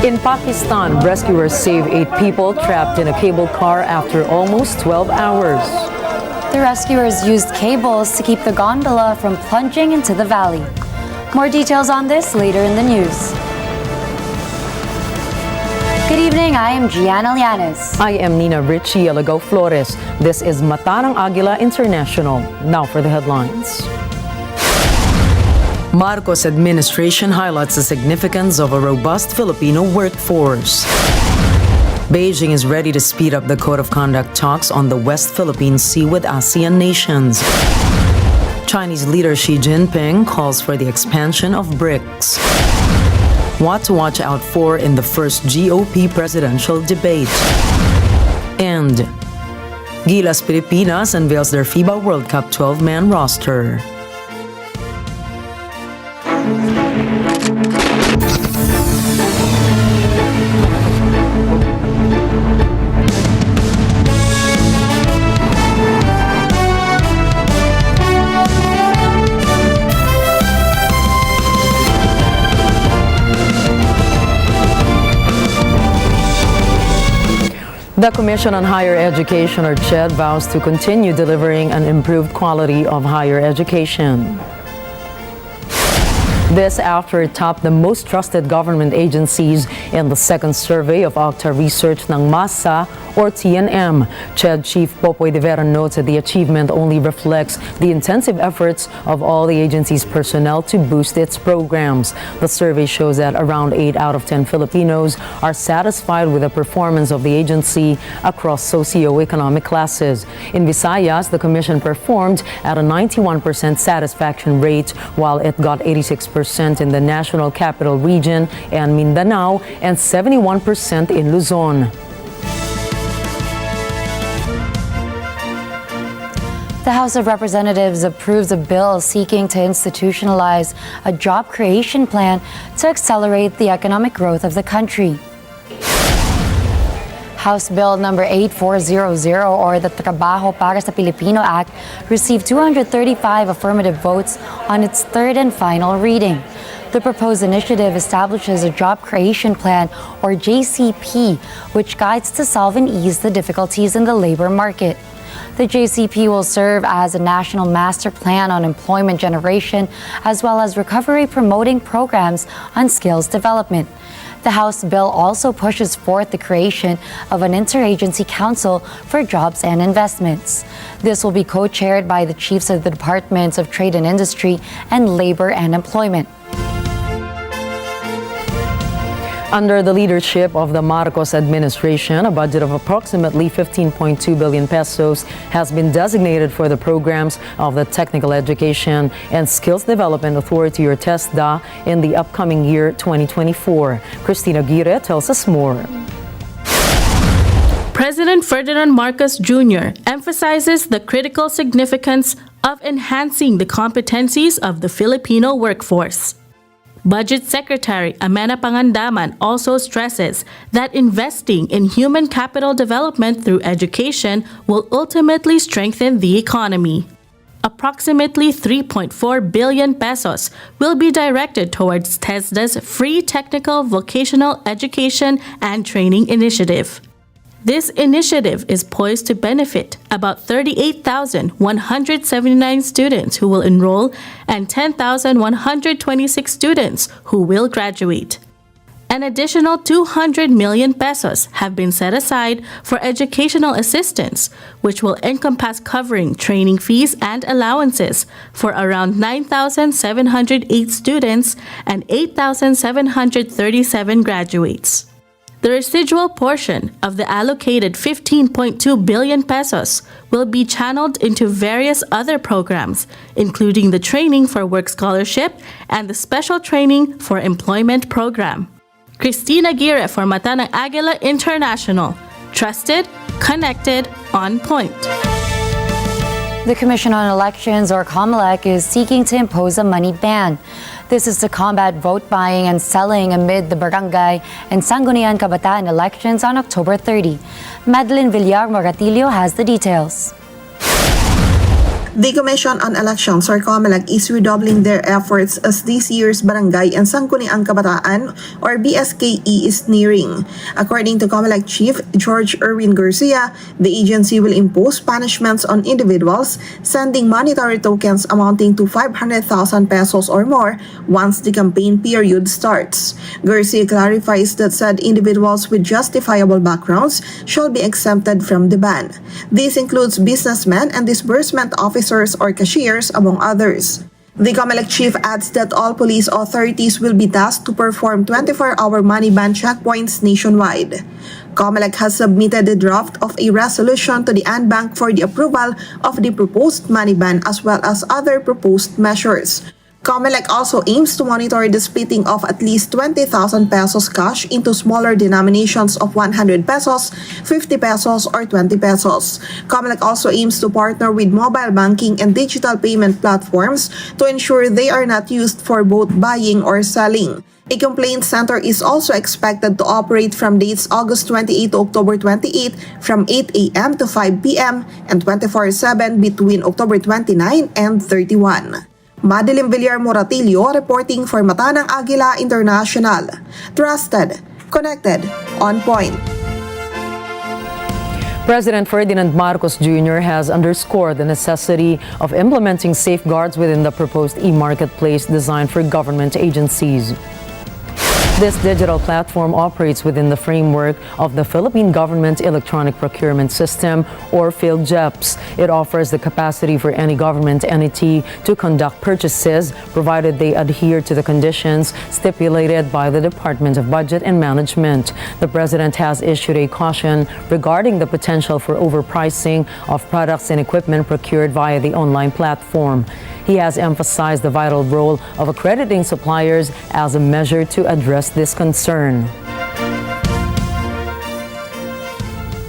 In Pakistan, rescuers save 8 people trapped in a cable car after almost 12 hours. The rescuers used cables to keep the gondola from plunging into the valley. More details on this later in the news. Good evening, I am Gianna Llanes. I am Nina Richie Alago Flores. This is Mata ng Agila International. Now for the headlines. Marcos administration highlights the significance of a robust Filipino workforce. Beijing is ready to speed up the Code of Conduct talks on the West Philippine Sea with ASEAN nations. Chinese leader Xi Jinping calls for the expansion of BRICS. What to watch out for in the first GOP presidential debate. And Gilas Pilipinas unveils their FIBA World Cup 12-man roster. The Commission on Higher Education, or CHED, vows to continue delivering an improved quality of higher education. This after it topped the most trusted government agencies in the second survey of Octa Research ng Masa, or TNM. CHED Chief Popoy de Vera notes that the achievement only reflects the intensive efforts of all the agency's personnel to boost its programs. The survey shows that around 8 out of 10 Filipinos are satisfied with the performance of the agency across socioeconomic classes. In Visayas, the Commission performed at a 91% satisfaction rate, while it got 86% in the National Capital Region and Mindanao and 71% in Luzon. The House of Representatives approves a bill seeking to institutionalize a job creation plan to accelerate the economic growth of the country. House Bill number 8400, or the Trabajo para sa Pilipino Act, received 235 affirmative votes on its third and final reading. The proposed initiative establishes a job creation plan, or JCP, which guides to solve and ease the difficulties in the labor market. The JCP will serve as a national master plan on employment generation, as well as recovery promoting programs on skills development. The House bill also pushes forth the creation of an interagency council for jobs and investments. This will be co-chaired by the chiefs of the Departments of Trade and Industry and Labor and Employment. Under the leadership of the Marcos administration, a budget of approximately 15.2 billion pesos has been designated for the programs of the Technical Education and Skills Development Authority, or TESDA, in the upcoming year 2024. Cristina Aguirre tells us more. President Ferdinand Marcos Jr. emphasizes the critical significance of enhancing the competencies of the Filipino workforce. Budget Secretary Amena Pangandaman also stresses that investing in human capital development through education will ultimately strengthen the economy. Approximately 3.4 billion pesos will be directed towards TESDA's free technical vocational education and training initiative. This initiative is poised to benefit about 38,179 students who will enroll and 10,126 students who will graduate. An additional 200 million pesos have been set aside for educational assistance, which will encompass covering training fees and allowances for around 9,708 students and 8,737 graduates. The residual portion of the allocated 15.2 billion pesos will be channeled into various other programs, including the Training for Work Scholarship and the Special Training for Employment Program. Cristina Aguirre for Mata ng Agila International. Trusted, connected, on point. The Commission on Elections, or COMELEc, is seeking to impose a money ban. This is to combat vote buying and selling amid the barangay and Sangguniang Kabataan elections on October 30. Madeline Villar Moratillo has the details. The Commission on Elections or COMELEc is redoubling their efforts as this year's Barangay and Sangguniang Kabataan or BSKE is nearing. According to COMELEc Chief George Erwin Garcia, the agency will impose punishments on individuals sending monetary tokens amounting to 500,000 pesos or more once the campaign period starts. Garcia clarifies that said individuals with justifiable backgrounds shall be exempted from the ban. This includes businessmen and disbursement officers or cashiers, among others. The COMELEc chief adds that all police authorities will be tasked to perform 24-hour money ban checkpoints nationwide. COMELEc has submitted the draft of a resolution to the Bank for the approval of the proposed money ban as well as other proposed measures. COMELEc also aims to monitor the splitting of at least 20,000 pesos cash into smaller denominations of 100 pesos, 50 pesos, or 20 pesos. COMELEc also aims to partner with mobile banking and digital payment platforms to ensure they are not used for both buying or selling. A complaint center is also expected to operate from dates August 28 to October 28 from 8 a.m. to 5 p.m. and 24/7 between October 29 and 31. Madeline Villar Moratillo reporting for Mata ng Agila International. Trusted, connected, on point. President Ferdinand Marcos Jr. has underscored the necessity of implementing safeguards within the proposed e-marketplace designed for government agencies. This digital platform operates within the framework of the Philippine Government Electronic Procurement System, or PhilGEPS. It offers the capacity for any government entity to conduct purchases, provided they adhere to the conditions stipulated by the Department of Budget and Management. The President has issued a caution regarding the potential for overpricing of products and equipment procured via the online platform. He has emphasized the vital role of accrediting suppliers as a measure to address this concern.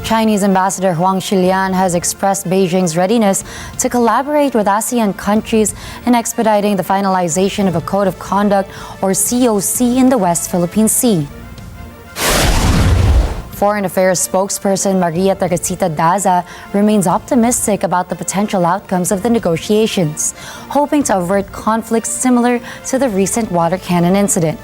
Chinese Ambassador Huang Xilian has expressed Beijing's readiness to collaborate with ASEAN countries in expediting the finalization of a Code of Conduct, or COC, in the West Philippine Sea. Foreign Affairs spokesperson Maria Teresita Daza remains optimistic about the potential outcomes of the negotiations, hoping to avert conflicts similar to the recent water cannon incident.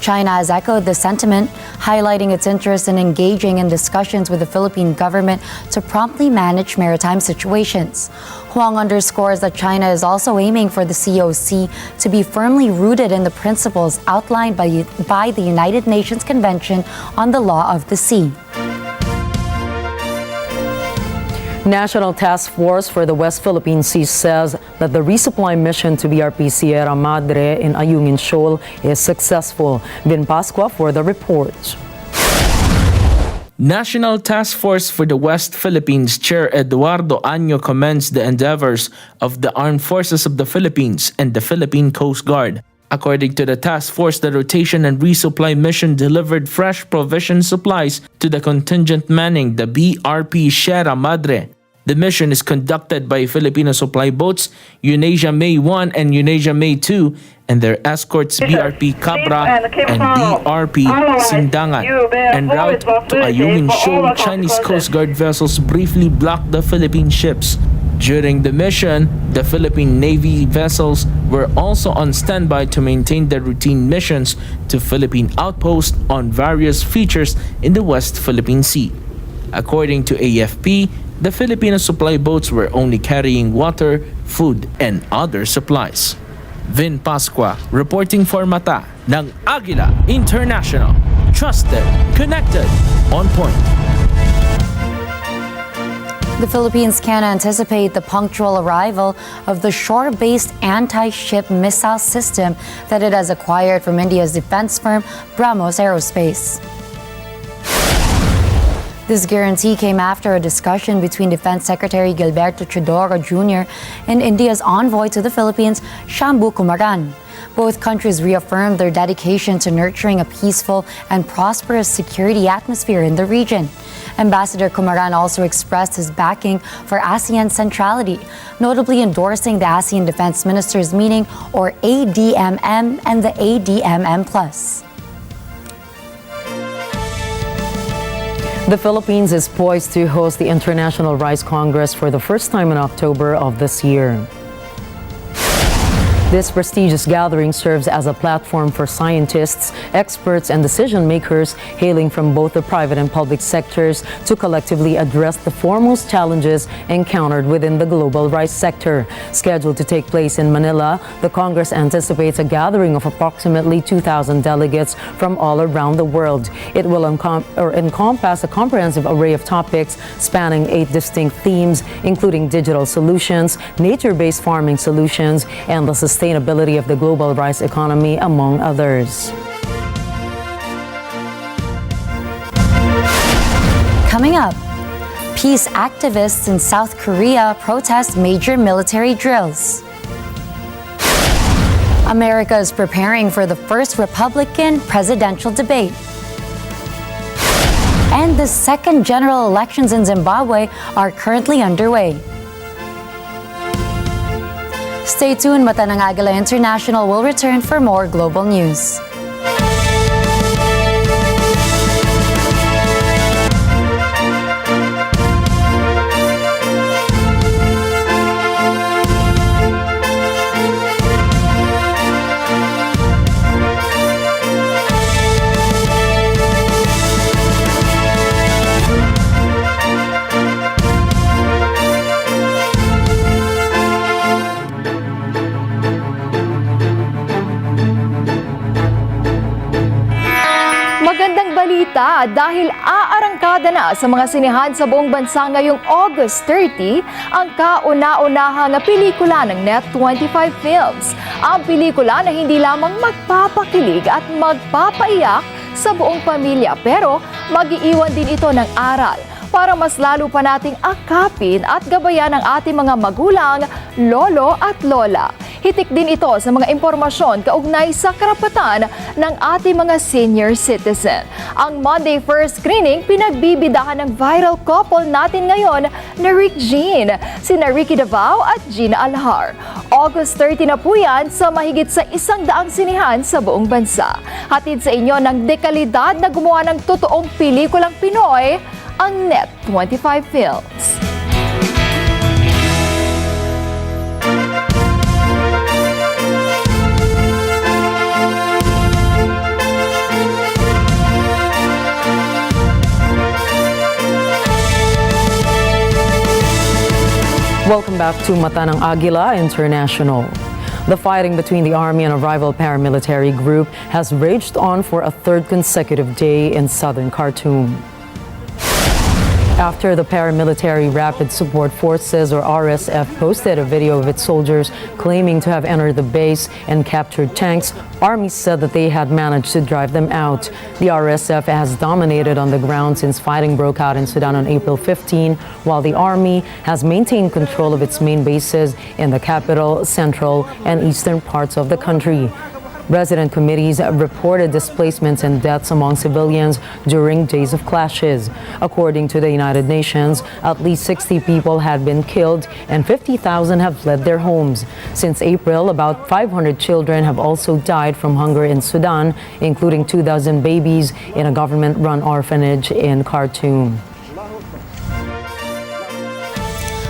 China has echoed this sentiment, highlighting its interest in engaging in discussions with the Philippine government to promptly manage maritime situations. Huang underscores that China is also aiming for the COC to be firmly rooted in the principles outlined by the United Nations Convention on the Law of the Sea. National Task Force for the West Philippine Sea says that the resupply mission to BRP Sierra Madre in Ayungin Shoal is successful. Vin Pascua for the report. National Task Force for the West Philippines Chair Eduardo Año commends the endeavors of the Armed Forces of the Philippines and the Philippine Coast Guard. According to the task force, the rotation and resupply mission delivered fresh provision supplies to the contingent manning the BRP Sierra Madre. The mission is conducted by Filipino supply boats UNASIA May 1 and UNASIA May 2 and their escorts BRP Cabra and BRP Sindangan. En route to Ayungin Shoal, Chinese Coast Guard vessels briefly blocked the Philippine ships. During the mission, the Philippine Navy vessels were also on standby to maintain their routine missions to Philippine outposts on various features in the West Philippine Sea. According to AFP, the Filipino supply boats were only carrying water, food, and other supplies. Vin Pascua, reporting for Mata ng Agila International. Trusted, connected, on point. The Philippines can anticipate the punctual arrival of the shore-based anti-ship missile system that it has acquired from India's defense firm BrahMos Aerospace. This guarantee came after a discussion between Defense Secretary Gilberto Chodoro Jr. and India's envoy to the Philippines, Shambhu Kumaran. Both countries reaffirmed their dedication to nurturing a peaceful and prosperous security atmosphere in the region. Ambassador Kumaran also expressed his backing for ASEAN centrality, notably endorsing the ASEAN Defense Ministers Meeting, or ADMM, and the ADMM+. The Philippines is poised to host the International Rice Congress for the first time in October of this year. This prestigious gathering serves as a platform for scientists, experts, and decision makers hailing from both the private and public sectors to collectively address the foremost challenges encountered within the global rice sector. Scheduled to take place in Manila, the Congress anticipates a gathering of approximately 2,000 delegates from all around the world. It will encompass a comprehensive array of topics spanning 8 distinct themes, including digital solutions, nature-based farming solutions, and the sustainability of the global rice economy, among others. Coming up, peace activists in South Korea protest major military drills. America is preparing for the first Republican presidential debate. And the second general elections in Zimbabwe are currently underway. Stay tuned, Mata ng Agila International will return for more global news. Magandang balita dahil aarangkada na sa mga sinehan sa buong bansa ngayong August 30 ang kauna-unahang pelikula ng Net25 Films. Ang pelikula na hindi lamang magpapakilig at magpapaiyak sa buong pamilya pero mag-iiwan din ito ng aral para mas lalo pa nating akapin at gabayan ang ating mga magulang, lolo at lola. Hitik din ito sa mga impormasyon kaugnay sa karapatan ng ating mga senior citizen. Ang Monday first screening, pinagbibidahan ng viral couple natin ngayon na Rick Jean, sina Ricky Davao at Gina Alhar. August 30 na po yan sa mahigit sa 100 sinihan sa buong bansa. Hatid sa inyo ng dekalidad na gumawa ng totoong pelikulang Pinoy, ang Net25 Films. Welcome back to Mata ng Agila International. The fighting between the army and a rival paramilitary group has raged on for a third consecutive day in southern Khartoum. After the paramilitary Rapid Support Forces, or RSF, posted a video of its soldiers claiming to have entered the base and captured tanks, army said that they had managed to drive them out. The RSF has dominated on the ground since fighting broke out in Sudan on April 15, while the army has maintained control of its main bases in the capital, central, and eastern parts of the country. Resident committees reported displacements and deaths among civilians during days of clashes. According to the United Nations, at least 60 people had been killed and 50,000 have fled their homes. Since April, about 500 children have also died from hunger in Sudan, including 2,000 babies in a government-run orphanage in Khartoum.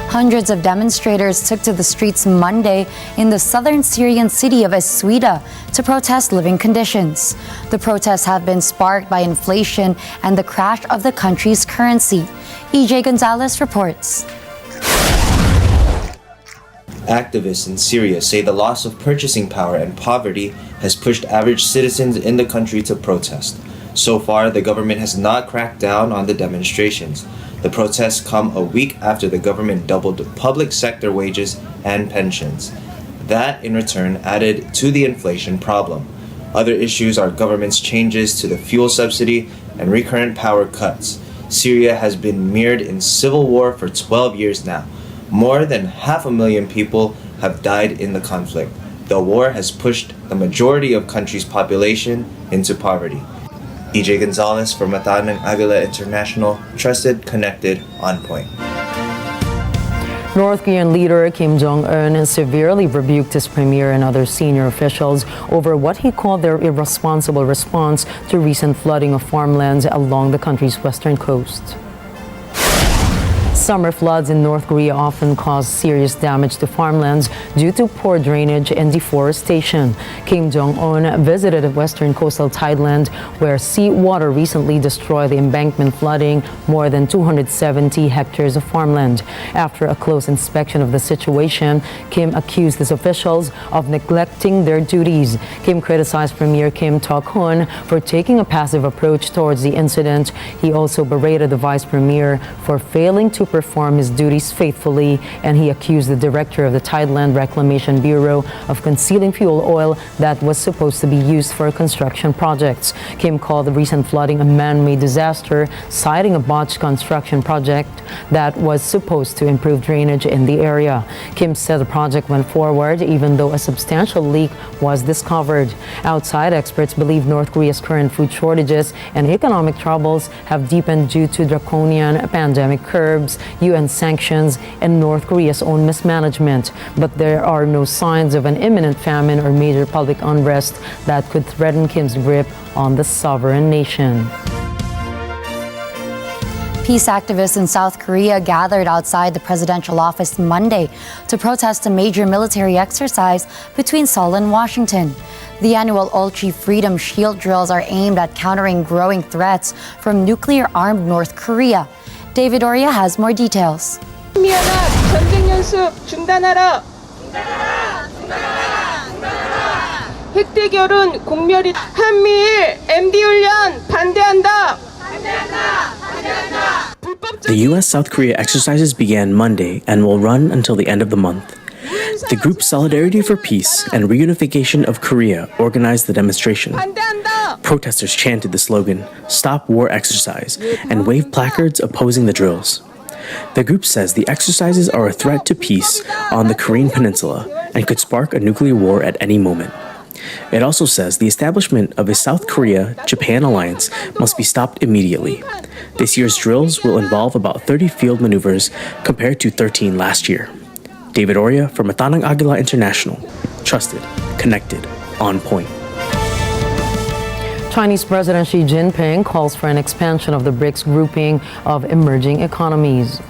Hundreds of demonstrators took to the streets Monday in the southern Syrian city of Eswida to protest living conditions. The protests have been sparked by inflation and the crash of the country's currency. EJ Gonzalez reports. Activists in Syria say the loss of purchasing power and poverty has pushed average citizens in the country to protest. So far, the government has not cracked down on the demonstrations. The protests come a week after the government doubled public sector wages and pensions. That, in return, added to the inflation problem. Other issues are government's changes to the fuel subsidy and recurrent power cuts. Syria has been mired in civil war for 12 years now. More than 500,000 people have died in the conflict. The war has pushed the majority of country's population into poverty. EJ Gonzalez for Mata ng Agila International, trusted, connected, on point. North Korean leader Kim Jon Un severely rebuked his premier and other senior officials over what he called their irresponsible response to recent flooding of farmlands along the country's western coast. Summer floods in North Korea often cause serious damage to farmlands due to poor drainage and deforestation. Kim Jong-un visited western coastal Thailand, where seawater recently destroyed the embankment, flooding more than 270 hectares of farmland. After a close inspection of the situation, Kim accused his officials of neglecting their duties. Kim criticized Premier Kim Tok-hun for taking a passive approach towards the incident. He also berated the vice premier for failing to perform his duties faithfully, and he accused the director of the Thailand Reclamation Bureau of concealing fuel oil that was supposed to be used for construction projects. Kim called the recent flooding a man-made disaster, citing a botched construction project that was supposed to improve drainage in the area. Kim said the project went forward even though a substantial leak was discovered. Outside experts believe North Korea's current food shortages and economic troubles have deepened due to draconian pandemic curbs, UN sanctions, and North Korea's own mismanagement. But there are no signs of an imminent famine or major public unrest that could threaten Kim's grip on the sovereign nation. Peace activists in South Korea gathered outside the presidential office Monday to protest a major military exercise between Seoul and Washington. The annual Ulchi Freedom Shield drills are aimed at countering growing threats from nuclear-armed North Korea. David Oria has more details. 미얀마 전쟁 연습 중단하라. 핵대결은 공멸이 한미일 MD 훈련 반대한다. The U.S. South Korea exercises began Monday and will run until the end of the month. The group Solidarity for Peace and Reunification of Korea organized the demonstration. Protesters chanted the slogan, "Stop War Exercise," and waved placards opposing the drills. The group says the exercises are a threat to peace on the Korean peninsula and could spark a nuclear war at any moment. It also says the establishment of a South Korea-Japan alliance must be stopped immediately. This year's drills will involve about 30 field maneuvers compared to 13 last year. David Oria for Matanang Agila International. Trusted, connected, on point. Chinese President Xi Jinping calls for an expansion of the BRICS grouping of emerging economies.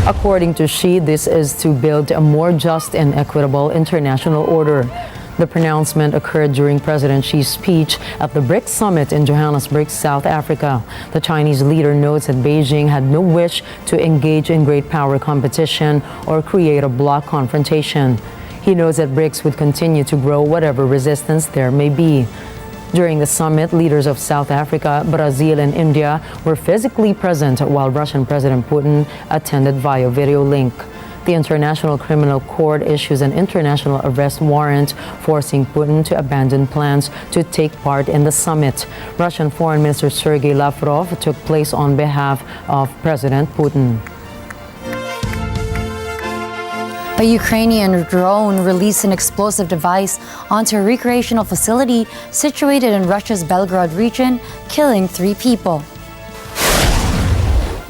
According to Xi, this is to build a more just and equitable international order. The pronouncement occurred during President Xi's speech at the BRICS summit in Johannesburg, South Africa. The Chinese leader notes that Beijing had no wish to engage in great power competition or create a bloc confrontation. He knows that BRICS would continue to grow whatever resistance there may be. During the summit, leaders of South Africa, Brazil, and India were physically present while Russian President Putin attended via video link. The International Criminal Court issues an international arrest warrant forcing Putin to abandon plans to take part in the summit. Russian Foreign Minister Sergei Lavrov took place on behalf of President Putin. A Ukrainian drone released an explosive device onto a recreational facility situated in Russia's Belgorod region, killing 3 people.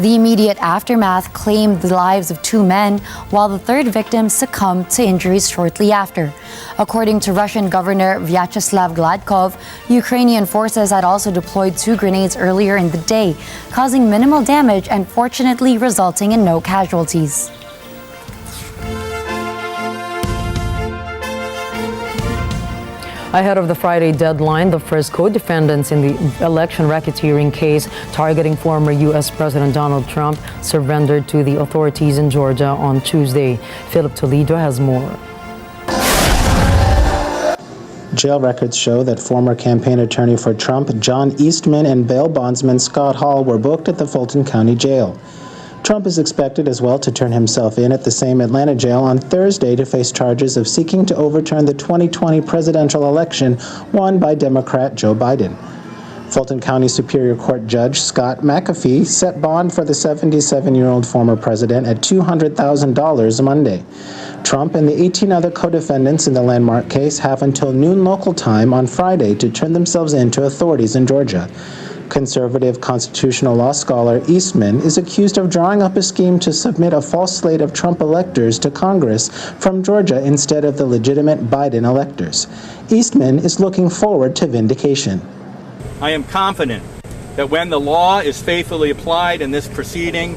The immediate aftermath claimed the lives of 2 men, while the 3rd victim succumbed to injuries shortly after. According to Russian Governor Vyacheslav Gladkov, Ukrainian forces had also deployed 2 grenades earlier in the day, causing minimal damage and fortunately resulting in no casualties. Ahead of the Friday deadline, the first co-defendants in the election racketeering case targeting former U.S. President Donald Trump surrendered to the authorities in Georgia on Tuesday. Philip Toledo has more. Jail records show that former campaign attorney for Trump, John Eastman, and bail bondsman Scott Hall were booked at the Fulton County Jail. Trump is expected as well to turn himself in at the same Atlanta jail on Thursday to face charges of seeking to overturn the 2020 presidential election won by Democrat Joe Biden. Fulton County Superior Court Judge Scott McAfee set bond for the 77-year-old former president at $200,000 Monday. Trump and the 18 other co-defendants in the landmark case have until noon local time on Friday to turn themselves in to authorities in Georgia. Conservative constitutional law scholar Eastman is accused of drawing up a scheme to submit a false slate of Trump electors to Congress from Georgia instead of the legitimate Biden electors. Eastman is looking forward to vindication. I am confident that when the law is faithfully applied in this proceeding,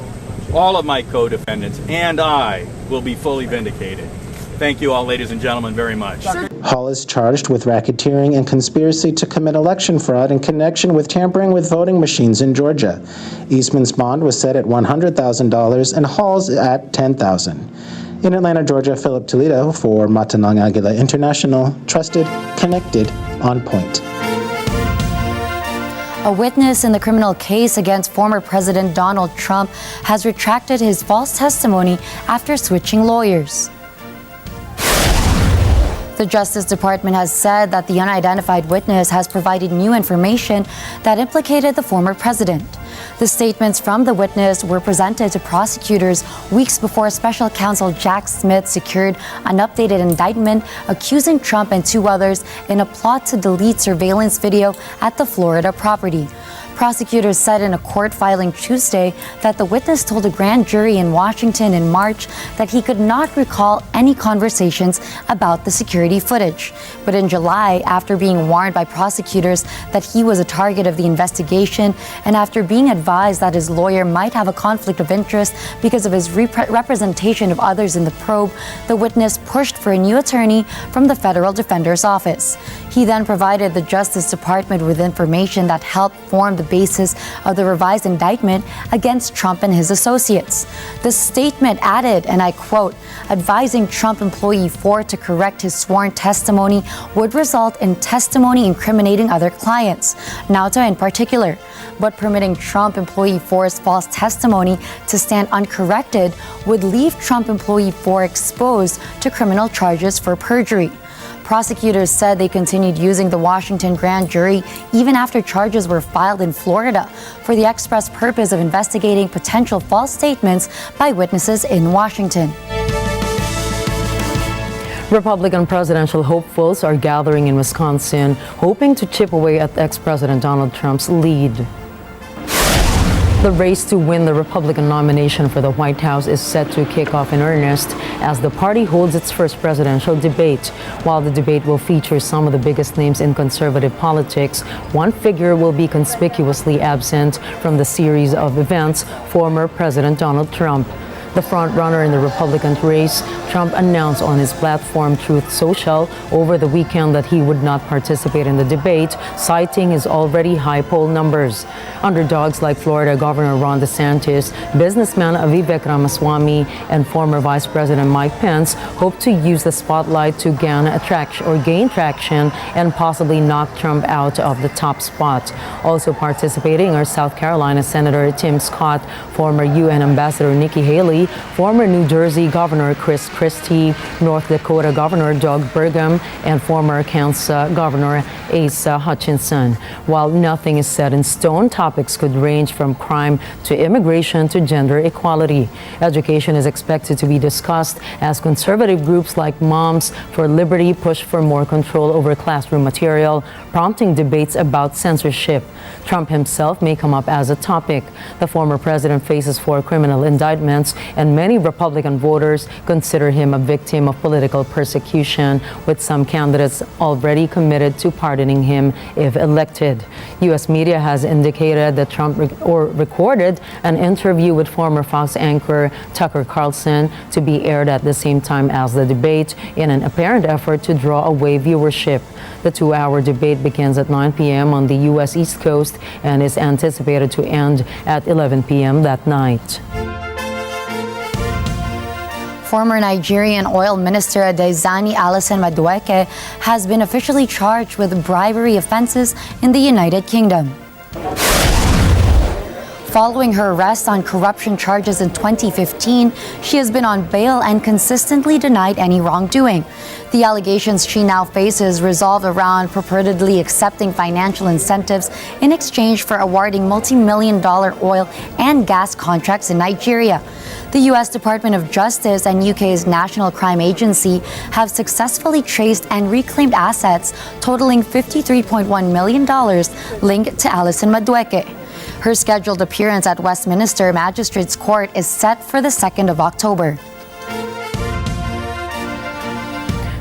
all of my co-defendants and I will be fully vindicated. Thank you all, ladies and gentlemen, very much. Hall is charged with racketeering and conspiracy to commit election fraud in connection with tampering with voting machines in Georgia. Eastman's bond was set at $100,000 and Hall's at $10,000. In Atlanta, Georgia, Philip Toledo for Matanang Agila International, trusted, connected, on point. A witness in the criminal case against former President Donald Trump has retracted his false testimony after switching lawyers. The Justice Department has said that the unidentified witness has provided new information that implicated the former president. The statements from the witness were presented to prosecutors weeks before Special Counsel Jack Smith secured an updated indictment accusing Trump and two others in a plot to delete surveillance video at the Florida property. Prosecutors said in a court filing Tuesday that the witness told a grand jury in Washington in March that he could not recall any conversations about the security footage. But in July, after being warned by prosecutors that he was a target of the investigation and after being advised that his lawyer might have a conflict of interest because of his representation of others in the probe, the witness pushed for a new attorney from the Federal Defender's Office. He then provided the Justice Department with information that helped form the basis of the revised indictment against Trump and his associates. The statement added, and I quote, advising Trump employee 4 to correct his sworn testimony would result in testimony incriminating other clients, Nauta in particular. But permitting Trump employee 4's false testimony to stand uncorrected would leave Trump employee 4 exposed to criminal charges for perjury. Prosecutors said they continued using the Washington grand jury even after charges were filed in Florida for the express purpose of investigating potential false statements by witnesses in Washington. Republican presidential hopefuls are gathering in Wisconsin, hoping to chip away at ex-President Donald Trump's lead. The race to win the Republican nomination for the White House is set to kick off in earnest as the party holds its first presidential debate. While the debate will feature some of the biggest names in conservative politics, one figure will be conspicuously absent from the series of events, former President Donald Trump. The front-runner in the Republican race, Trump announced on his platform Truth Social over the weekend that he would not participate in the debate, citing his already high poll numbers. Underdogs like Florida Governor Ron DeSantis, businessman Vivek Ramaswamy, and former Vice President Mike Pence hope to use the spotlight to gain traction and possibly knock Trump out of the top spot. Also participating are South Carolina Senator Tim Scott, former UN Ambassador Nikki Haley, former New Jersey Governor Chris Christie, North Dakota Governor Doug Burgum, and former Kansas Governor Asa Hutchinson. While nothing is set in stone, topics could range from crime to immigration to gender equality. Education is expected to be discussed as conservative groups like Moms for Liberty push for more control over classroom material, prompting debates about censorship. Trump himself may come up as a topic. The former president faces 4 criminal indictments, and many Republican voters consider him a victim of political persecution, with some candidates already committed to pardoning him if elected. U.S. media has indicated that Trump recorded an interview with former Fox anchor Tucker Carlson to be aired at the same time as the debate in an apparent effort to draw away viewership. The 2-hour debate begins at 9 p.m. on the U.S. East Coast and is anticipated to end at 11 p.m. that night. Former Nigerian oil minister Adesanya Alison Madueke has been officially charged with bribery offenses in the United Kingdom. Following her arrest on corruption charges in 2015, she has been on bail and consistently denied any wrongdoing. The allegations she now faces revolve around purportedly accepting financial incentives in exchange for awarding multi-million-dollar oil and gas contracts in Nigeria. The U.S. Department of Justice and UK's National Crime Agency have successfully traced and reclaimed assets totaling $53.1 million linked to Alison Madueke. Her scheduled appearance at Westminster Magistrates Court is set for the 2nd of October.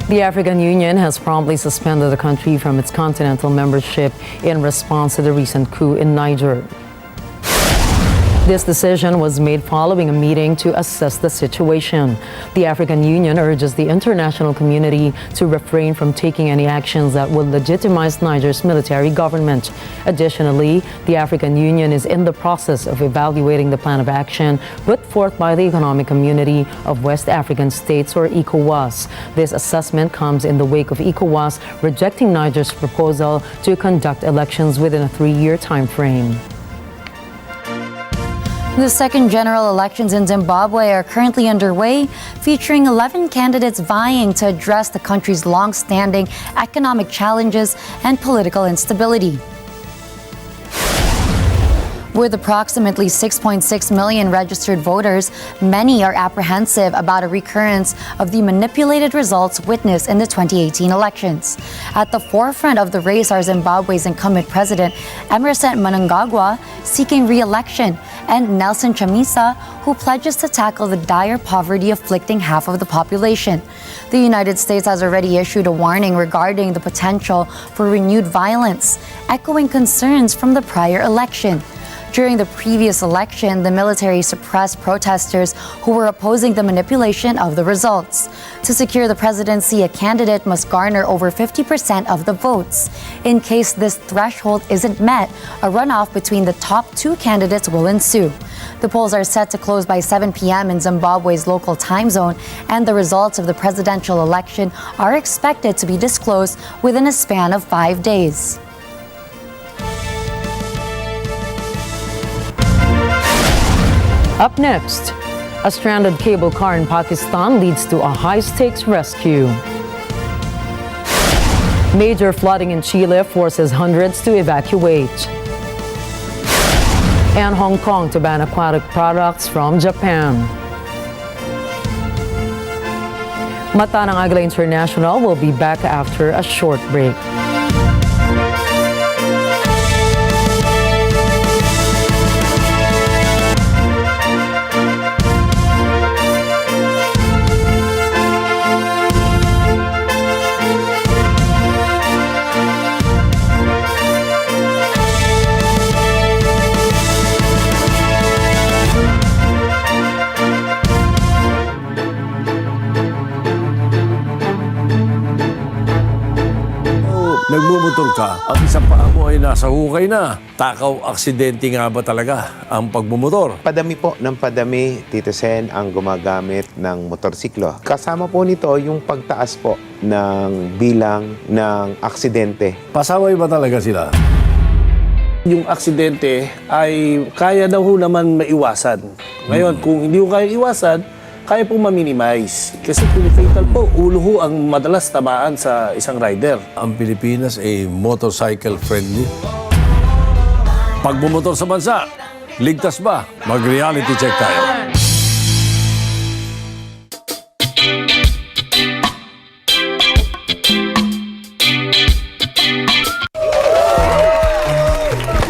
The African Union has promptly suspended the country from its continental membership in response to the recent coup in Niger. This decision was made following a meeting to assess the situation. The African Union urges the international community to refrain from taking any actions that would legitimize Niger's military government. Additionally, the African Union is in the process of evaluating the plan of action put forth by the Economic Community of West African States, or ECOWAS. This assessment comes in the wake of ECOWAS rejecting Niger's proposal to conduct elections within a 3-year time frame. The second general elections in Zimbabwe are currently underway, featuring 11 candidates vying to address the country's long-standing economic challenges and political instability. With approximately 6.6 million registered voters, many are apprehensive about a recurrence of the manipulated results witnessed in the 2018 elections. At the forefront of the race are Zimbabwe's incumbent president, Emmerson Mnangagwa, seeking re-election, and Nelson Chamisa, who pledges to tackle the dire poverty afflicting half of the population. The United States has already issued a warning regarding the potential for renewed violence, echoing concerns from the prior election. During the previous election, the military suppressed protesters who were opposing the manipulation of the results. To secure the presidency, a candidate must garner over 50% of the votes. In case this threshold isn't met, a runoff between the top 2 candidates will ensue. The polls are set to close by 7 p.m. in Zimbabwe's local time zone, and the results of the presidential election are expected to be disclosed within a span of 5 days. Up next, a stranded cable car in Pakistan leads to a high-stakes rescue. Major flooding in Chile forces hundreds to evacuate. And Hong Kong to ban aquatic products from Japan. Mata ng Agila International will be back after a short break. Nagmumotor ka, ang isang paa mo ay nasa hukay na. Takaw, aksidente nga ba talaga ang pagmumotor? Padami po ng padami, Tito Sen, ang gumagamit ng motorsiklo. Kasama po nito yung pagtaas po ng bilang ng aksidente. Pasaway ba talaga sila? Yung aksidente ay kaya daw ho naman maiwasan. Ngayon, kung hindi ko kaya iwasan, kaya pong ma-minimize. Kasi kung fatal po, ulo ho ang madalas tamaan sa isang rider. Ang Pilipinas ay motorcycle friendly. Pag bumotor sa bansa, ligtas ba? Mag-reality check tayo.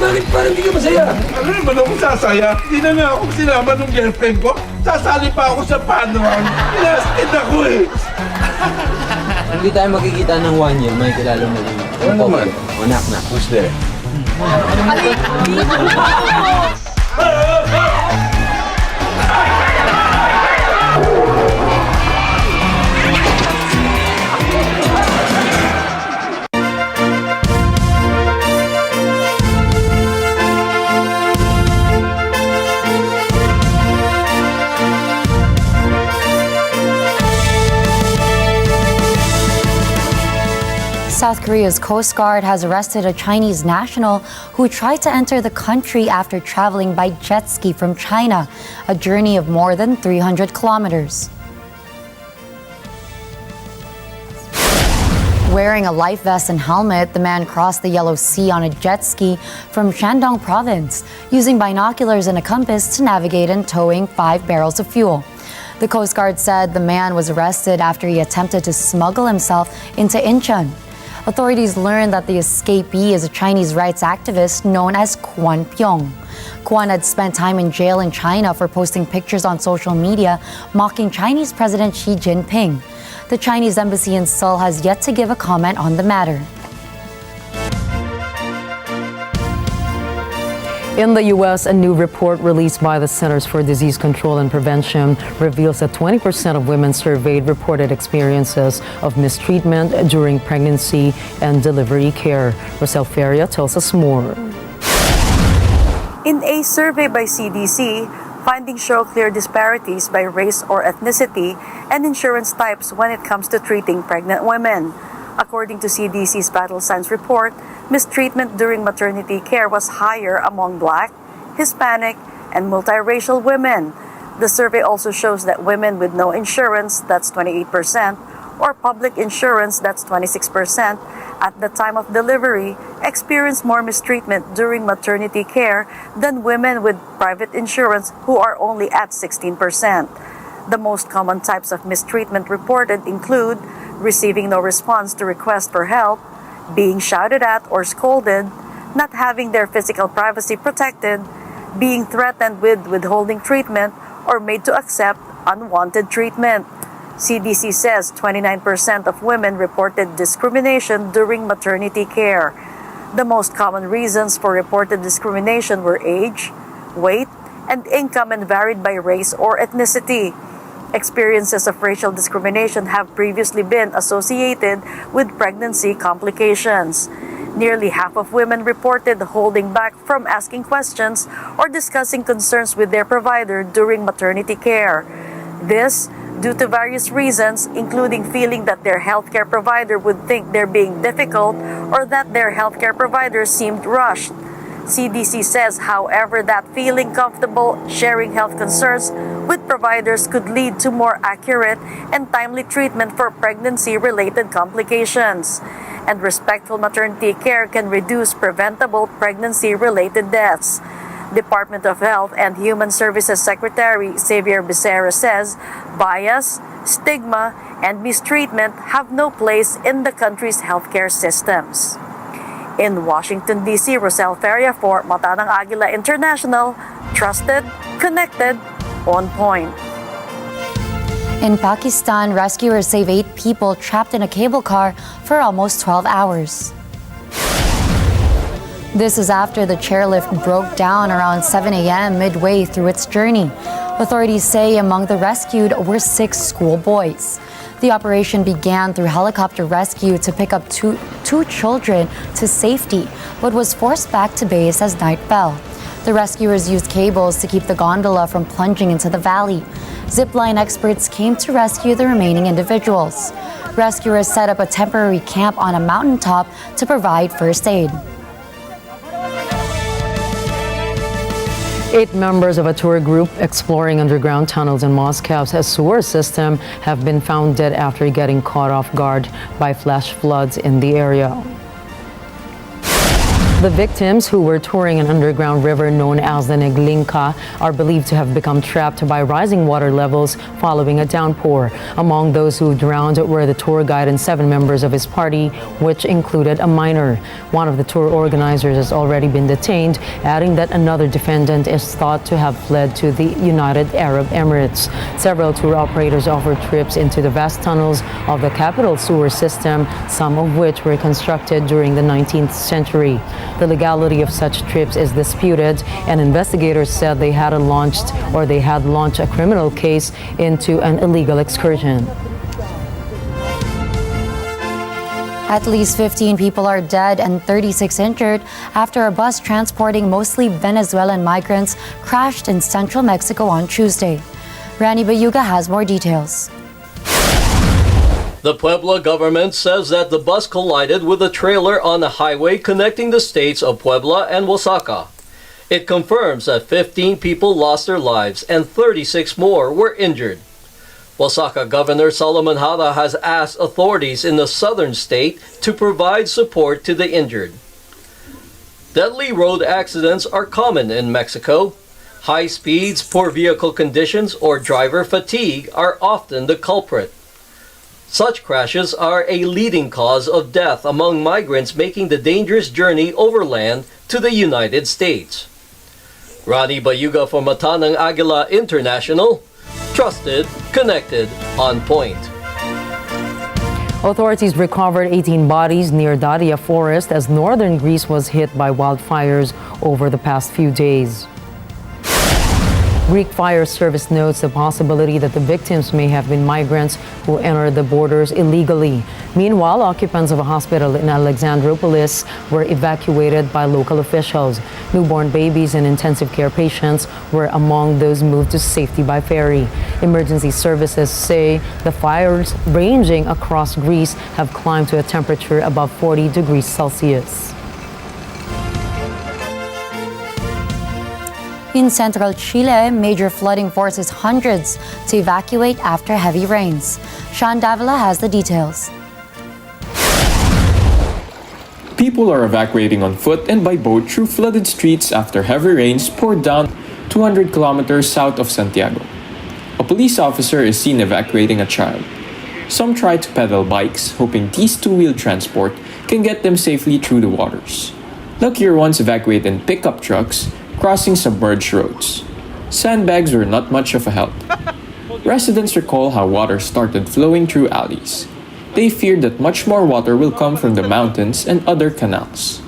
Bakit parang hindi ka masaya? Ano naman ako sasaya? Hindi na nga ako sinama ng girlfriend ko. Sasali pa ako sa panuan. Pinasted ako eh. Hindi tayo makikita ng 1 year, may kilala mo rin. Ano naman? Anak na. Who's there? South Korea's Coast Guard has arrested a Chinese national who tried to enter the country after traveling by jet ski from China, a journey of more than 300 kilometers. Wearing a life vest and helmet, the man crossed the Yellow Sea on a jet ski from Shandong province, using binoculars and a compass to navigate and towing 5 barrels of fuel. The Coast Guard said the man was arrested after he attempted to smuggle himself into Incheon. Authorities learned that the escapee is a Chinese rights activist known as Kwon Pyong. Kwon had spent time in jail in China for posting pictures on social media mocking Chinese President Xi Jinping. The Chinese embassy in Seoul has yet to give a comment on the matter. In the U.S., a new report released by the Centers for Disease Control and Prevention reveals that 20% of women surveyed reported experiences of mistreatment during pregnancy and delivery care. Rosel Feria tells us more. In a survey by CDC, findings show clear disparities by race or ethnicity and insurance types when it comes to treating pregnant women. According to CDC's Vital Signs report, mistreatment during maternity care was higher among Black, Hispanic, and multiracial women. The survey also shows that women with no insurance, that's 28%, or public insurance, that's 26%, at the time of delivery, experience more mistreatment during maternity care than women with private insurance, who are only at 16%. The most common types of mistreatment reported include receiving no response to requests for help, being shouted at or scolded, not having their physical privacy protected, being threatened with withholding treatment, or made to accept unwanted treatment. CDC says 29% of women reported discrimination during maternity care. The most common reasons for reported discrimination were age, weight, and income, and varied by race or ethnicity. Experiences of racial discrimination have previously been associated with pregnancy complications. Nearly half of women reported holding back from asking questions or discussing concerns with their provider during maternity care. This due to various reasons, including feeling that their healthcare provider would think they're being difficult or that their healthcare provider seemed rushed. CDC says, however, that feeling comfortable sharing health concerns with providers could lead to more accurate and timely treatment for pregnancy-related complications. And respectful maternity care can reduce preventable pregnancy-related deaths. Department of Health and Human Services Secretary Xavier Becerra says bias, stigma, and mistreatment have no place in the country's healthcare systems. In Washington, D.C., Rosel Feria for Mata ng Agila International, trusted, connected, on point. In Pakistan, rescuers save 8 people trapped in a cable car for almost 12 hours. This is after the chairlift broke down around 7 a.m. midway through its journey. Authorities say among the rescued were 6 schoolboys. The operation began through helicopter rescue to pick up two children to safety, but was forced back to base as night fell. The rescuers used cables to keep the gondola from plunging into the valley. Zipline experts came to rescue the remaining individuals. Rescuers set up a temporary camp on a mountaintop to provide first aid. 8 members of a tour group exploring underground tunnels in Moscow's sewer system have been found dead after getting caught off guard by flash floods in the area. The victims, who were touring an underground river known as the Neglinka, are believed to have become trapped by rising water levels following a downpour. Among those who drowned were the tour guide and 7 members of his party, which included a minor. One of the tour organizers has already been detained, adding that another defendant is thought to have fled to the United Arab Emirates. Several tour operators offered trips into the vast tunnels of the capital sewer system, some of which were constructed during the 19th century. The legality of such trips is disputed, and investigators said they had launched a criminal case into an illegal excursion. At least 15 people are dead and 36 injured after a bus transporting mostly Venezuelan migrants crashed in central Mexico on Tuesday. Rani Bayuga has more details. The Puebla government says that the bus collided with a trailer on the highway connecting the states of Puebla and Oaxaca. It confirms that 15 people lost their lives and 36 more were injured. Oaxaca Governor Solomon Jara has asked authorities in the southern state to provide support to the injured. Deadly road accidents are common in Mexico. High speeds, poor vehicle conditions, or driver fatigue are often the culprit. Such crashes are a leading cause of death among migrants making the dangerous journey overland to the United States. Ronnie Bayuga for Matanang Agila International. Trusted, connected, on point. Authorities recovered 18 bodies near Dadia Forest as northern Greece was hit by wildfires over the past few days. Greek Fire Service notes the possibility that the victims may have been migrants who entered the borders illegally. Meanwhile, occupants of a hospital in Alexandroupolis were evacuated by local officials. Newborn babies and intensive care patients were among those moved to safety by ferry. Emergency services say the fires ranging across Greece have climbed to a temperature above 40 degrees Celsius. In Central Chile, major flooding forces hundreds to evacuate after heavy rains. Sean Davila has the details. People are evacuating on foot and by boat through flooded streets after heavy rains poured down 200 kilometers south of Santiago. A police officer is seen evacuating a child. Some try to pedal bikes, hoping these two-wheel transport can get them safely through the waters. Luckier ones evacuate in pickup trucks, crossing submerged roads. Sandbags were not much of a help. Residents recall how water started flowing through alleys. They feared that much more water will come from the mountains and other canals.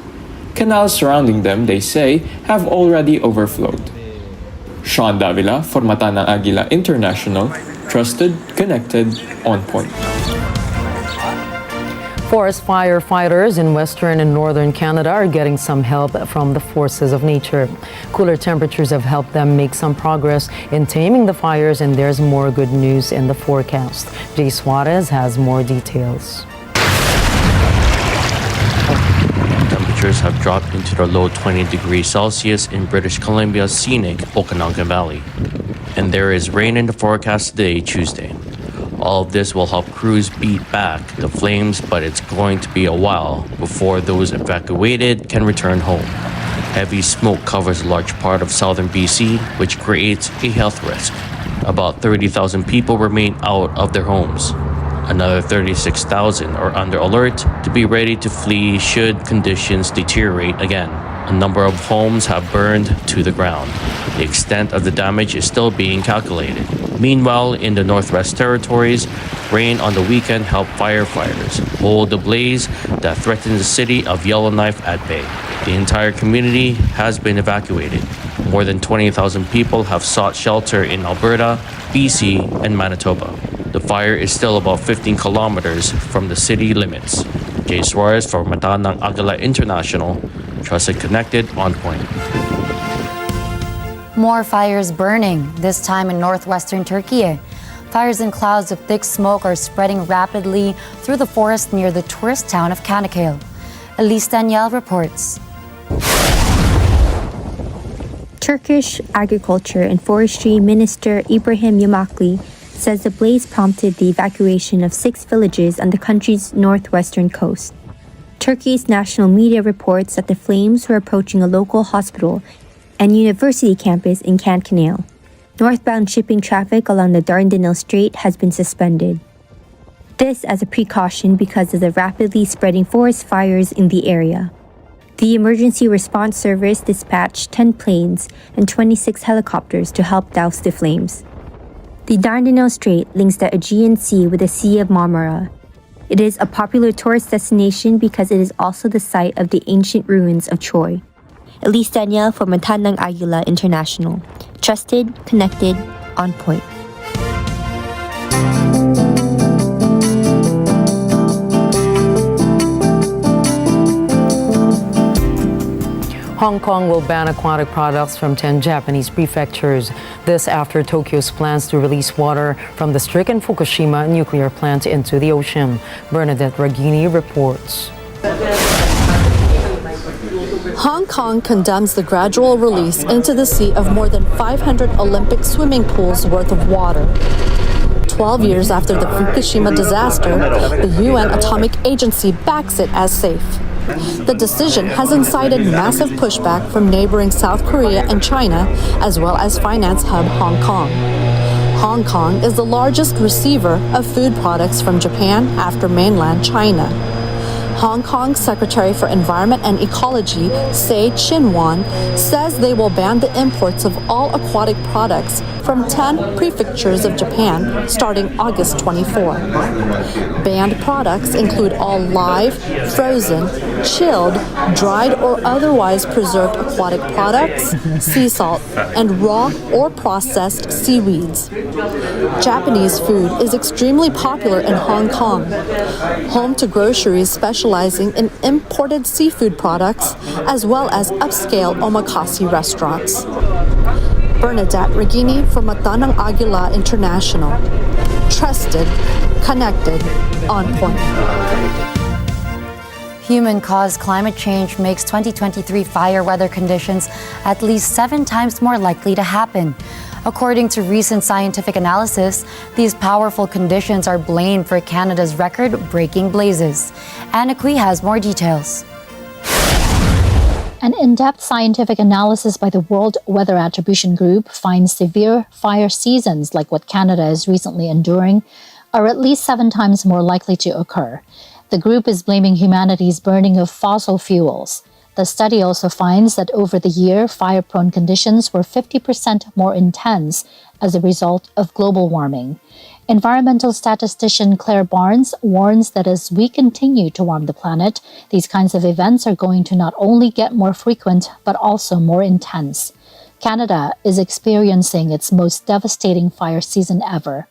Canals surrounding them, they say, have already overflowed. Sean Davila for Matanang Agila International, trusted, connected, on point. Forest firefighters in western and northern Canada are getting some help from the forces of nature. Cooler temperatures have helped them make some progress in taming the fires, and there's more good news in the forecast. Jay Suarez has more details. Temperatures have dropped into the low 20 degrees Celsius in British Columbia's scenic Okanagan Valley. And there is rain in the forecast today, Tuesday. All of this will help crews beat back the flames, but it's going to be a while before those evacuated can return home. Heavy smoke covers a large part of southern BC, which creates a health risk. About 30,000 people remain out of their homes. Another 36,000 are under alert to be ready to flee should conditions deteriorate again. A number of homes have burned to the ground. The extent of the damage is still being calculated. Meanwhile, in the Northwest Territories, rain on the weekend helped firefighters hold the blaze that threatened the city of Yellowknife at bay. The entire community has been evacuated. More than 20,000 people have sought shelter in Alberta, BC, and Manitoba. The fire is still about 15 kilometers from the city limits. Jay Suarez for Matanang Agila International, trusted, connected, on point. More fires burning, this time in northwestern Turkiye. Fires and clouds of thick smoke are spreading rapidly through the forest near the tourist town of Kanakel. Elise Danielle reports. Turkish Agriculture and Forestry Minister Ibrahim Yamakli says the blaze prompted the evacuation of 6 villages on the country's northwestern coast. Turkey's national media reports that the flames were approaching a local hospital and university campus in Kanakel. Northbound shipping traffic along the Dardanelles Strait has been suspended. This as a precaution because of the rapidly spreading forest fires in the area. The emergency response service dispatched 10 planes and 26 helicopters to help douse the flames. The Dardanelles Strait links the Aegean Sea with the Sea of Marmara. It is a popular tourist destination because it is also the site of the ancient ruins of Troy. Elise Danielle for Matanang Agila International. Trusted, connected, on point. Hong Kong will ban aquatic products from 10 Japanese prefectures. This after Tokyo's plans to release water from the stricken Fukushima nuclear plant into the ocean. Bernadette Ragini reports. Hong Kong condemns the gradual release into the sea of more than 500 Olympic swimming pools worth of water. 12 years after the Fukushima disaster, the UN Atomic Agency backs it as safe. The decision has incited massive pushback from neighboring South Korea and China, as well as finance hub Hong Kong. Hong Kong is the largest receiver of food products from Japan after mainland China. Hong Kong's Secretary for Environment and Ecology, Say Chin-won, says they will ban the imports of all aquatic products from 10 prefectures of Japan starting August 24. Banned products include all live, frozen, chilled, dried or otherwise preserved aquatic products, sea salt, and raw or processed seaweeds. Japanese food is extremely popular in Hong Kong, home to groceries specializing in imported seafood products as well as upscale omakase restaurants. Bernadette Ragini for Mata ng Agila International. Trusted, connected, on point. Human-caused climate change makes 2023 fire weather conditions at least 7 times more likely to happen. According to recent scientific analysis, these powerful conditions are blamed for Canada's record-breaking blazes. Anna Kui has more details. An in-depth scientific analysis by the World Weather Attribution Group finds severe fire seasons like what Canada is recently enduring are at least 7 times more likely to occur. The group is blaming humanity's burning of fossil fuels. The study also finds that over the year, fire-prone conditions were 50% more intense as a result of global warming. Environmental statistician Claire Barnes warns that as we continue to warm the planet, these kinds of events are going to not only get more frequent, but also more intense. Canada is experiencing its most devastating fire season ever.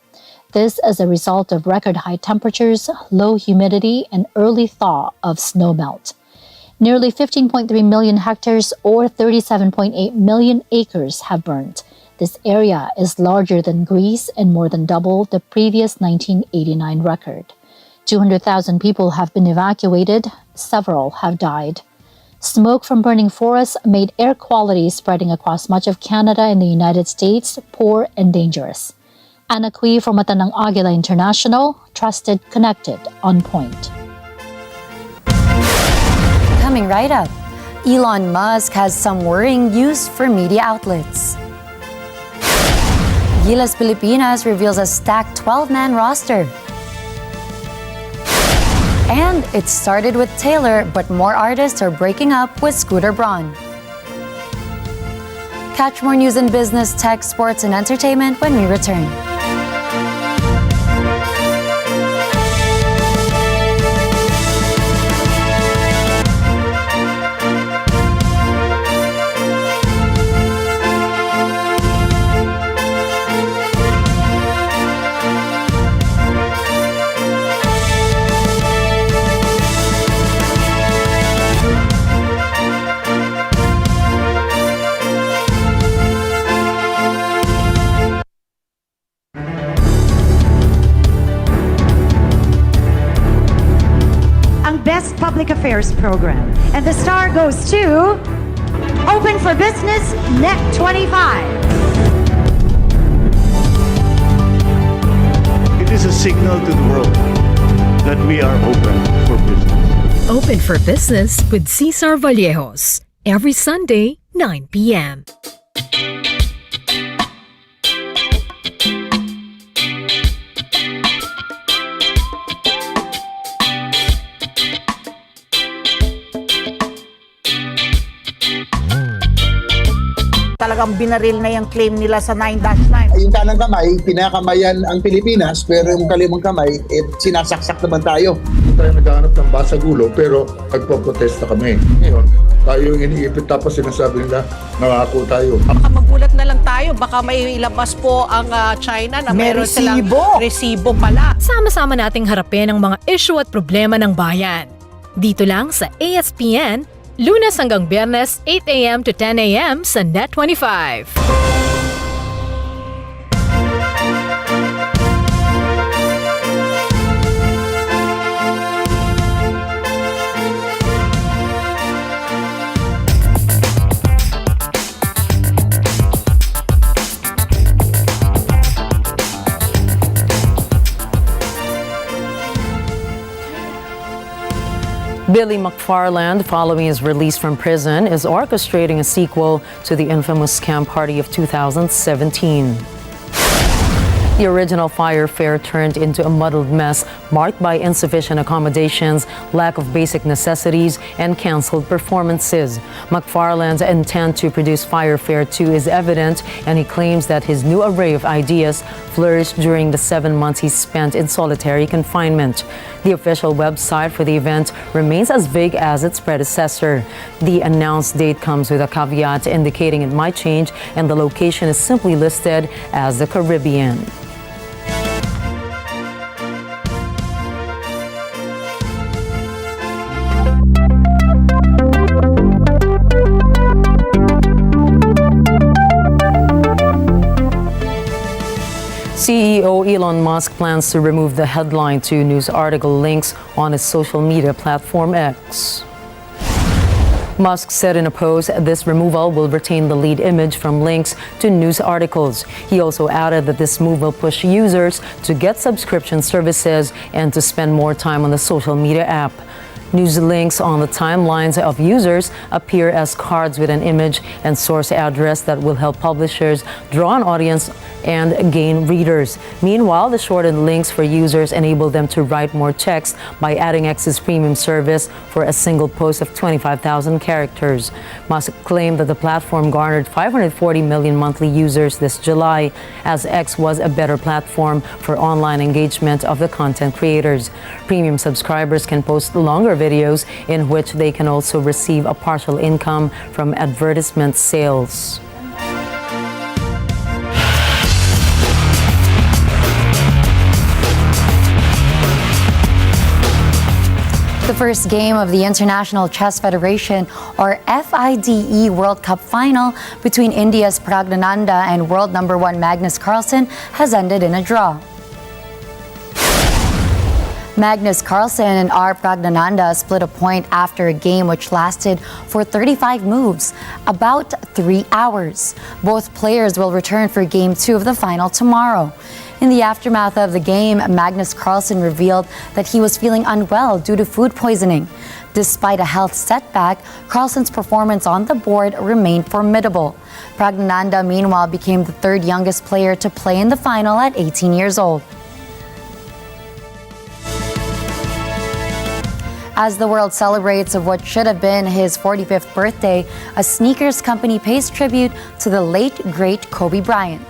This as a result of record high temperatures, low humidity, and early thaw of snowmelt. Nearly 15.3 million hectares or 37.8 million acres have burned. This area is larger than Greece and more than double the previous 1989 record. 200,000 people have been evacuated, several have died. Smoke from burning forests made air quality spreading across much of Canada and the United States poor and dangerous. Anna Kui from Mata ng Agila International, trusted, connected, on point. Coming right up, Elon Musk has some worrying news for media outlets. Gilas Pilipinas reveals a stacked 12-man roster. And it started with Taylor, but more artists are breaking up with Scooter Braun. Catch more news in business, tech, sports, and entertainment when we return. Best Public Affairs Program. And the star goes to Open for Business Net 25. It is a signal to the world that we are open for business. Open for Business with Cesar Vallejos. Every Sunday, 9 p.m. Talagang binaril na yung claim nila sa 9-9. Yung kanang kamay, pinakamayan ang Pilipinas, pero yung kalimang kamay, sinasaksak naman tayo. Hindi tayo naghahanap ng basagulo, pero nagpo-protesta kami. Ngayon, tayo yung iniipit tapos sinasabi nila, nangako tayo. Baka magulat na lang tayo, baka may ilabas po ang China na meron silang resibo pala. Sama-sama nating harapin ang mga issue at problema ng bayan. Dito lang sa ASPN, Lunes hanggang Biyernes, 8 a.m. to 10 a.m. sa Net 25. Billy McFarland, following his release from prison, is orchestrating a sequel to the infamous scam party of 2017. The original Fyre Fair turned into a muddled mess marked by insufficient accommodations, lack of basic necessities, and canceled performances. McFarland's intent to produce Fyre Fair 2 is evident, and he claims that his new array of ideas flourished during the 7 months he spent in solitary confinement. The official website for the event remains as vague as its predecessor. The announced date comes with a caveat indicating it might change, and the location is simply listed as the Caribbean. CEO Elon Musk plans to remove the headline to news article links on his social media platform X. Musk said in a post this removal will retain the lead image from links to news articles. He also added that this move will push users to get subscription services and to spend more time on the social media app. News links on the timelines of users appear as cards with an image and source address that will help publishers draw an audience and gain readers. Meanwhile, the shortened links for users enable them to write more text by adding X's premium service for a single post of 25,000 characters. Musk claimed that the platform garnered 540 million monthly users this July, as X was a better platform for online engagement of the content creators. Premium subscribers can post longer videos in which they can also receive a partial income from advertisement sales. The first game of the International Chess Federation, or FIDE World Cup final between India's Pragnananda and world number 1 Magnus Carlsen has ended in a draw. Magnus Carlsen and R. Pragnananda split a point after a game which lasted for 35 moves, about 3 hours. Both players will return for Game 2 of the final tomorrow. In the aftermath of the game, Magnus Carlsen revealed that he was feeling unwell due to food poisoning. Despite a health setback, Carlsen's performance on the board remained formidable. Pragnananda, meanwhile, became the third youngest player to play in the final at 18 years old. As the world celebrates of what should have been his 45th birthday, a sneakers company pays tribute to the late, great Kobe Bryant.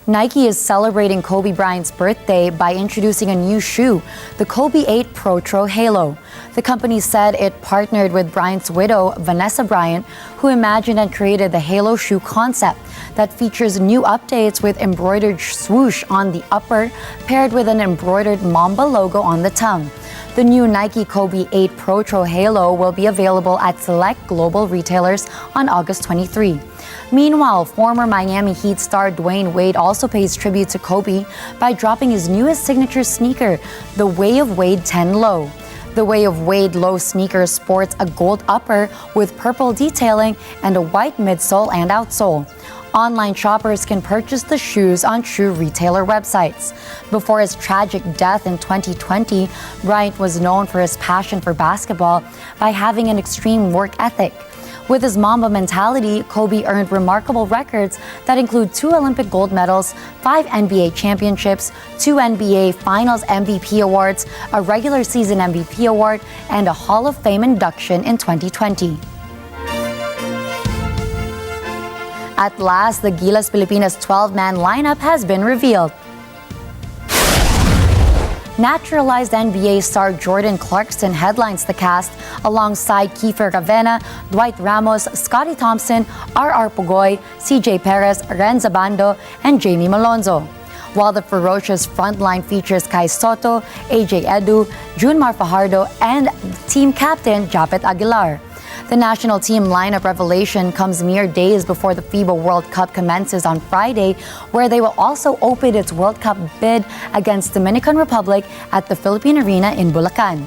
Nike is celebrating Kobe Bryant's birthday by introducing a new shoe, the Kobe 8 Pro Halo. The company said it partnered with Bryant's widow, Vanessa Bryant, who imagined and created the Halo shoe concept that features new updates with embroidered swoosh on the upper, paired with an embroidered Mamba logo on the tongue. The new Nike Kobe 8 Pro Halo will be available at select global retailers on August 23. Meanwhile, former Miami Heat star Dwayne Wade also pays tribute to Kobe by dropping his newest signature sneaker, the Way of Wade 10 Low. The Way of Wade Low sneaker sports a gold upper with purple detailing and a white midsole and outsole. Online shoppers can purchase the shoes on true retailer websites. Before his tragic death in 2020, Bryant was known for his passion for basketball by having an extreme work ethic. With his Mamba mentality, Kobe earned remarkable records that include 2 Olympic gold medals, 5 NBA championships, 2 NBA Finals MVP awards, a regular season MVP award, and a Hall of Fame induction in 2020. At last, the Gilas Pilipinas 12-man lineup has been revealed. Naturalized NBA star Jordan Clarkson headlines the cast alongside Kiefer Ravena, Dwight Ramos, Scottie Thompson, R.R. Pugoy, CJ Perez, Renza Bando, and Jamie Malonzo. while the ferocious frontline features Kai Soto, AJ Edu, Junmar Fajardo, and team captain Japet Aguilar. The national team lineup revelation comes mere days before the FIBA World Cup commences on Friday, where they will also open its World Cup bid against Dominican Republic at the Philippine Arena in Bulacan.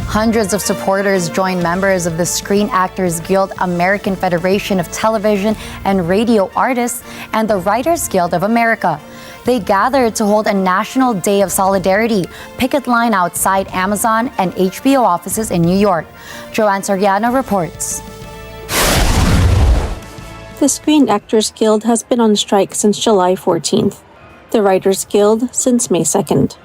Hundreds of supporters joined members of the Screen Actors Guild, American Federation of Television and Radio Artists, and the Writers Guild of America. They gathered to hold a National Day of Solidarity picket line outside Amazon and HBO offices in New York. Joanne Soriano reports. The Screen Actors Guild has been on strike since July 14th. The Writers Guild since May 2nd.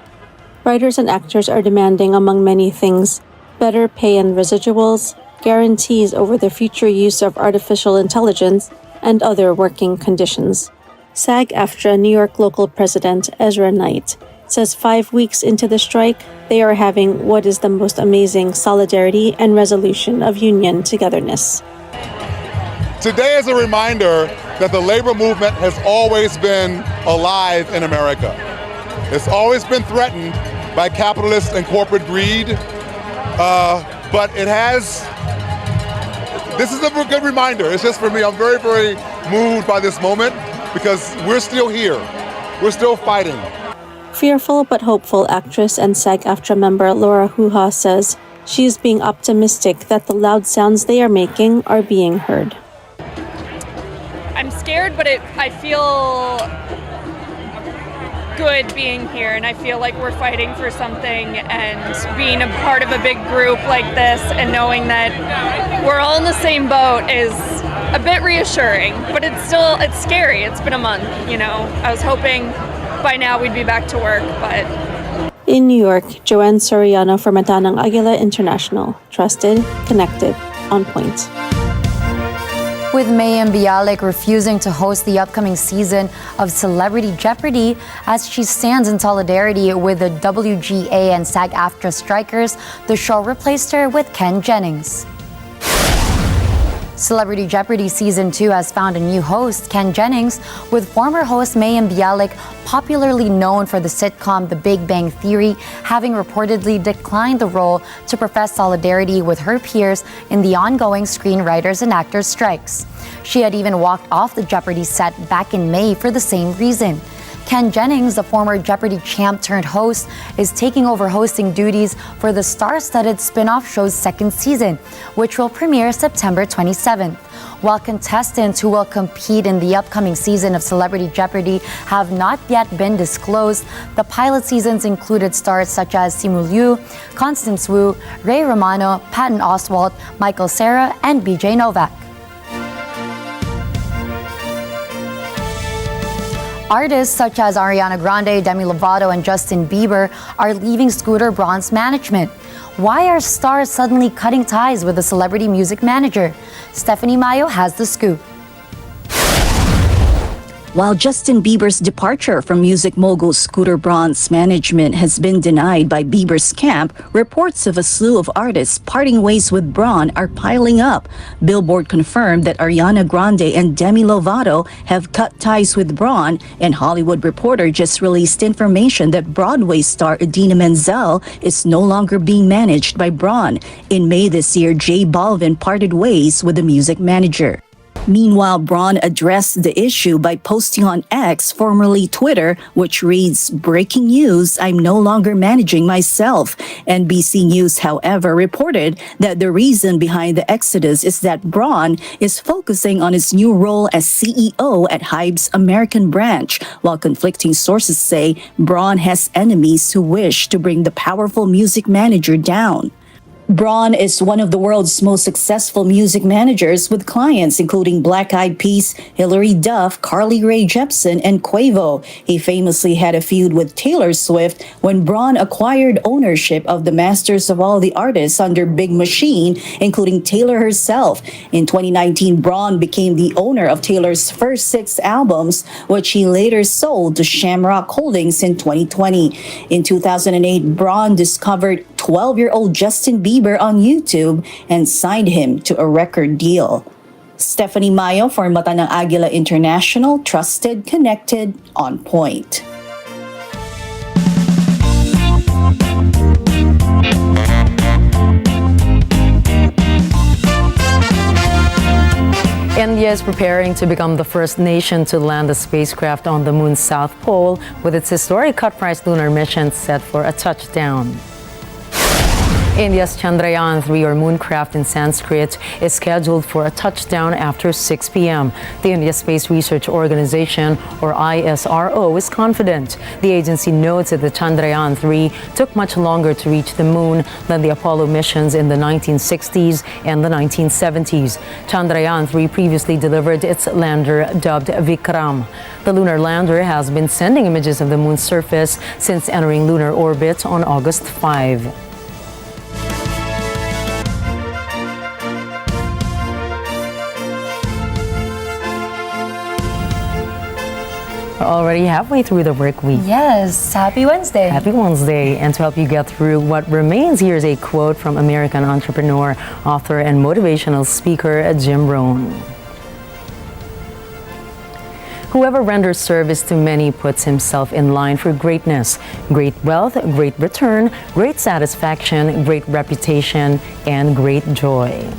Writers and actors are demanding, among many things, better pay and residuals, guarantees over the future use of artificial intelligence, and other working conditions. SAG-AFTRA New York local president Ezra Knight says 5 weeks into the strike, they are having what is the most amazing solidarity and resolution of union togetherness. Today is a reminder that the labor movement has always been alive in America. It's always been threatened by capitalist and corporate greed, but it has, this is a good reminder. It's just for me, I'm very, very moved by this moment because we're still here. We're still fighting. Fearful but hopeful actress and SAG-AFTRA member Laura Huha says she is being optimistic that the loud sounds they are making are being heard. I'm scared, but I feel good being here, and I feel like we're fighting for something, and being a part of a big group like this and knowing that we're all in the same boat is a bit reassuring, but it's scary. It's been a month, you know. I was hoping by now we'd be back to work, but... In New York, Joanne Soriano for Matanang Agila International. Trusted, connected, on point. With Mayim Bialik refusing to host the upcoming season of Celebrity Jeopardy as she stands in solidarity with the WGA and SAG-AFTRA strikers, the show replaced her with Ken Jennings. Celebrity Jeopardy Season 2 has found a new host, Ken Jennings, with former host Mayim Bialik, popularly known for the sitcom The Big Bang Theory, having reportedly declined the role to profess solidarity with her peers in the ongoing screenwriters and actors strikes. She had even walked off the Jeopardy set back in May for the same reason. Ken Jennings, the former Jeopardy champ turned host, is taking over hosting duties for the star-studded spin-off show's second season, which will premiere September 27th. While contestants who will compete in the upcoming season of Celebrity Jeopardy have not yet been disclosed, the pilot seasons included stars such as Simu Liu, Constance Wu, Ray Romano, Patton Oswalt, Michael Cera, and BJ Novak. Artists such as Ariana Grande, Demi Lovato, and Justin Bieber are leaving Scooter Braun's management. Why are stars suddenly cutting ties with a celebrity music manager? Stephanie Mayo has the scoop. While Justin Bieber's departure from music mogul Scooter Braun's management has been denied by Bieber's camp, reports of a slew of artists parting ways with Braun are piling up. Billboard confirmed that Ariana Grande and Demi Lovato have cut ties with Braun, and Hollywood Reporter just released information that Broadway star Idina Menzel is no longer being managed by Braun. In May this year, J Balvin parted ways with the music manager. Meanwhile, Braun addressed the issue by posting on X, formerly Twitter, which reads, "Breaking news, I'm no longer managing myself." NBC News, however, reported that the reason behind the exodus is that Braun is focusing on his new role as CEO at Hybe's American branch, while conflicting sources say Braun has enemies who wish to bring the powerful music manager down. Braun is one of the world's most successful music managers with clients including Black Eyed Peas, Hilary Duff, Carly Rae Jepsen, and Quavo. He famously had a feud with Taylor Swift when Braun acquired ownership of the masters of all the artists under Big Machine, including Taylor herself. In 2019, Braun became the owner of Taylor's first 6 albums, which he later sold to Shamrock Holdings in 2020. In 2008, Braun discovered 12-year-old Justin Bieber on YouTube and signed him to a record deal. Stephanie Mayo for Mata ng Agila International, trusted, connected, on point. India is preparing to become the first nation to land a spacecraft on the moon's south pole, with its historic cut-price lunar mission set for a touchdown. India's Chandrayaan-3, or mooncraft in Sanskrit, is scheduled for a touchdown after 6 p.m. The India Space Research Organization, or ISRO, is confident. The agency notes that the Chandrayaan-3 took much longer to reach the moon than the Apollo missions in the 1960s and the 1970s. Chandrayaan-3 previously delivered its lander dubbed Vikram. The lunar lander has been sending images of the moon's surface since entering lunar orbit on August 5. Already halfway through the work week. Yes, happy Wednesday. Happy Wednesday. And to help you get through what remains, here's a quote from American entrepreneur, author, and motivational speaker, Jim Rohn. Whoever renders service to many puts himself in line for greatness. Great wealth, great return, great satisfaction, great reputation, and great joy.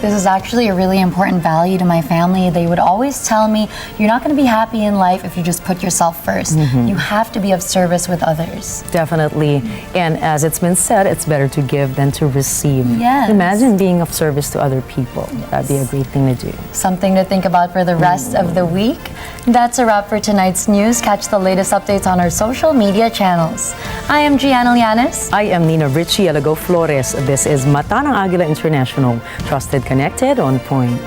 This is actually a really important value to my family. They would always tell me, you're not going to be happy in life if you just put yourself first. You have to be of service with others. Definitely. And as it's been said, it's better to give than to receive. Yes. Imagine being of service to other people. Yes. That'd be a great thing to do. Something to think about for the rest of the week. That's a wrap for tonight's news. Catch the latest updates on our social media channels. I am Gianna Llanes. I am Nina Richie Alago Flores. This is Mata ng Agila International. Trusted, connected, on point.